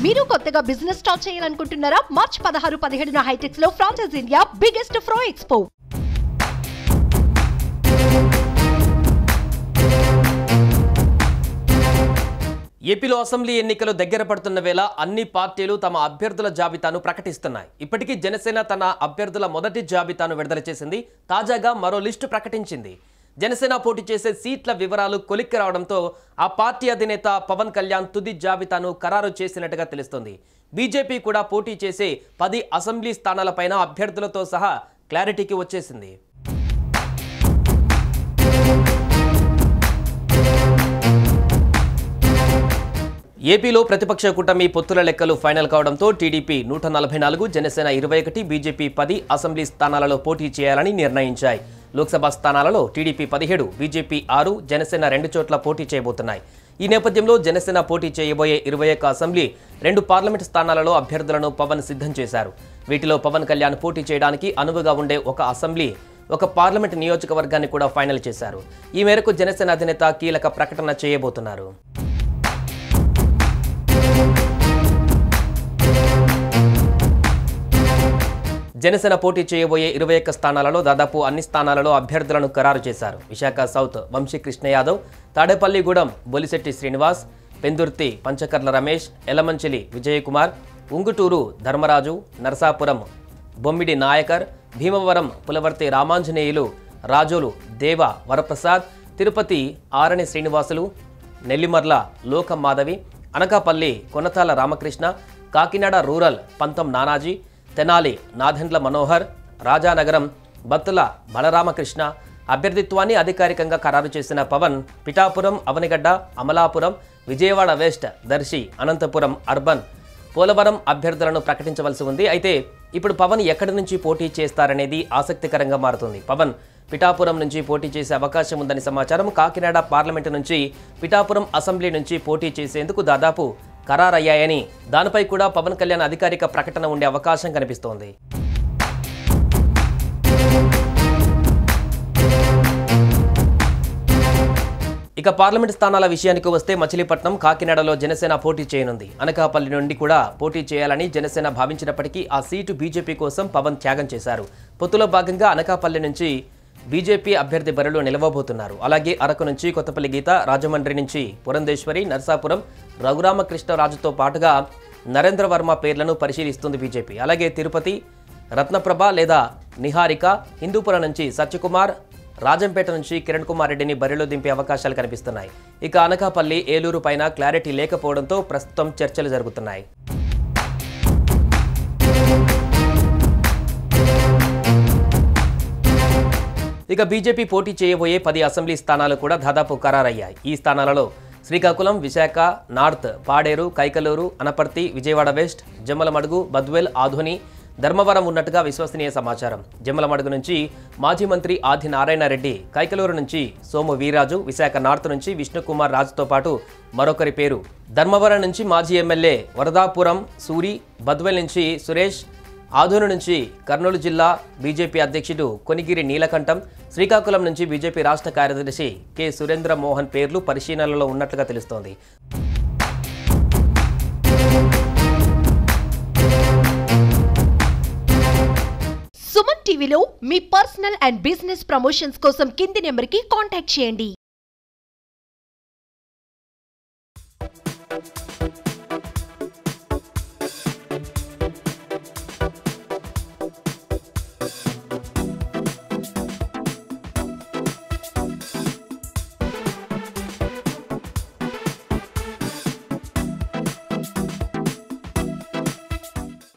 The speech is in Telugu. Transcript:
మీరు కొత్తగా బిజినెస్ స్టార్ట్ చేయాలనుకుంటున్నారా? మార్చ్ 16-17 హైటెక్స్ లో ఫ్రాన్సెస్ ఇండియా బిగ్గెస్ట్ ఫ్రో ఎక్స్పో. ఏపీలో అసెంబ్లీ ఎన్నికలు దగ్గర పడుతున్న వేళ అన్ని పార్టీలు తమ అభ్యర్థుల జాబితాను ప్రకటిస్తున్నాయి. ఇప్పటికీ జనసేన తన అభ్యర్థుల మొదటి జాబితాను విడుదల చేసింది. తాజాగా మరో లిస్టు ప్రకటించింది. జనసేన పోటీ చేసే సీట్ల వివరాలు కొలిక్కి రావడంతో ఆ పార్టీ అధినేత పవన్ కళ్యాణ్ తుది జాబితాను ఖరారు చేసినట్టుగా తెలుస్తోంది. బీజేపీ కూడా పోటీ చేసే 10 అసెంబ్లీ స్థానాలపైన అభ్యర్థులతో సహా క్లారిటీకి వచ్చేసింది. ఏపీలో ప్రతిపక్ష కూటమి పొత్తుల లెక్కలు ఫైనల్ కావడంతో టీడీపీ 144, జనసేన 21, బీజేపీ 10 అసెంబ్లీ స్థానాలలో పోటీ చేయాలని నిర్ణయించాయి. లోక్సభ స్థానాలలో టీడీపీ 17, బీజేపీ 6, జనసేన 2 చోట్ల పోటీ చేయబోతున్నాయి. ఈ నేపథ్యంలో జనసేన పోటీ చేయబోయే 21 అసెంబ్లీ, 2 పార్లమెంట్ స్థానాలలో అభ్యర్థులను పవన్ సిద్ధం చేశారు. వీటిలో పవన్ కళ్యాణ్ పోటీ చేయడానికి అనువుగా ఉండే ఒక అసెంబ్లీ, ఒక పార్లమెంట్ నియోజకవర్గాన్ని కూడా ఫైనల్ చేశారు. ఈ మేరకు జనసేన అధినేత కీలక ప్రకటన చేయబోతున్నారు. జనసేన పోటీ చేయబోయే 21 స్థానాలలో దాదాపు అన్ని స్థానాలలో అభ్యర్థులను ఖరారు చేశారు. విశాఖ సౌత్ వంశీ కృష్ణ యాదవ్, తాడేపల్లిగూడెం బొలిశెట్టి శ్రీనివాస్, పెందుర్తి పంచకర్ల రమేష్, ఎలమంచిలి విజయకుమార్, ఉంగుటూరు ధర్మరాజు, నరసాపురం బొమ్మిడి నాయకర్, భీమవరం పులవర్తి రామాంజనేయులు, రాజోలు దేవ వరప్రసాద్, తిరుపతి ఆరణి శ్రీనివాసులు, నెల్లిమర్ల లోకం మాధవి, అనకాపల్లి కొనతాల రామకృష్ణ, కాకినాడ రూరల్ పంతం నానాజీ, తెనాలి నాదెండ్ల మనోహర్, రాజానగరం బత్తుల బలరామకృష్ణ. అభ్యర్థిత్వాన్ని అధికారికంగా ఖరారు చేసిన పవన్ పిఠాపురం, అవనిగడ్డ, అమలాపురం, విజయవాడ వెస్ట్, దర్శి, అనంతపురం అర్బన్, పోలవరం అభ్యర్థులను ప్రకటించవలసి ఉంది. అయితే ఇప్పుడు పవన్ ఎక్కడి నుంచి పోటీ చేస్తారనేది ఆసక్తికరంగా మారుతుంది. పవన్ పిఠాపురం నుంచి పోటీ చేసే అవకాశం ఉందని సమాచారం. కాకినాడ పార్లమెంటు నుంచి, పిఠాపురం అసెంబ్లీ నుంచి పోటీ చేసేందుకు దాదాపు ఖరారయ్యాయని, దానిపై కూడా పవన్ కళ్యాణ్ అధికారిక ప్రకటన ఉండే అవకాశం కనిపిస్తోంది. ఇక పార్లమెంట్ స్థానాల విషయానికి వస్తే మచిలీపట్నం, కాకినాడలో జనసేన పోటీ చేయనుంది. అనకాపల్లి నుండి కూడా పోటీ చేయాలని జనసేన భావించినప్పటికీ ఆ సీటు బీజేపీ కోసం పవన్ త్యాగం చేశారు. పొత్తులో భాగంగా అనకాపల్లి నుంచి బీజేపీ అభ్యర్థి బరిలో నిలవబోతున్నారు. అలాగే అరకు నుంచి కొత్తపల్లి గీత, రాజమండ్రి నుంచి పురంధేశ్వరి, నరసాపురం రఘురామకృష్ణరాజుతో పాటుగా నరేంద్ర వర్మ పేర్లను పరిశీలిస్తుంది బీజేపీ. అలాగే తిరుపతి రత్నప్రభ లేదా నిహారిక, హిందూపురం నుంచి సత్యకుమార్, రాజంపేట నుంచి కిరణ్ కుమార్ రెడ్డిని బరిలో దింపే అవకాశాలు కనిపిస్తున్నాయి. ఇక అనకాపల్లి, ఏలూరు పైన క్లారిటీ లేకపోవడంతో ప్రస్తుతం చర్చలు జరుగుతున్నాయి. ఇక బీజేపీ పోటీ చేయబోయే 10 అసెంబ్లీ స్థానాలు కూడా దాదాపు ఖరారయ్యాయి. ఈ స్థానాలలో శ్రీకాకుళం, విశాఖ నార్త్, పాడేరు, కైకలూరు, అనపర్తి, విజయవాడ వెస్ట్, జమ్మలమడుగు, బద్వేల్, ఆధోని, ధర్మవరం ఉన్నట్టుగా విశ్వసనీయ సమాచారం. జమ్మలమడుగు నుంచి మాజీ మంత్రి ఆది నారాయణ రెడ్డి, కైకలూరు నుంచి సోము వీరాజు, విశాఖ నార్త్ నుంచి విష్ణుకుమార్ రాజుతో పాటు మరొకరి పేరు, ధర్మవరం నుంచి మాజీ ఎమ్మెల్యే వరదాపురం సూరి, బద్వేల్ నుంచి సురేష్, ఆధోని నుంచి కర్నూలు జిల్లా బీజేపీ అధ్యక్షుడు కొనిగిరి నీలకంఠం, శ్రీకాకుళం నుంచి బీజేపీ రాష్ట్ర కార్యదర్శి కె సురేంద్ర మోహన్ పేర్లు పరిశీలనలో ఉన్నట్లుగా తెలుస్తోంది. సుమన్ టీవీలో మీ పర్సనల్ అండ్ బిజినెస్ ప్రమోషన్స్ కోసం కింది నెంబర్కి కాంటాక్ట్ చేయండి.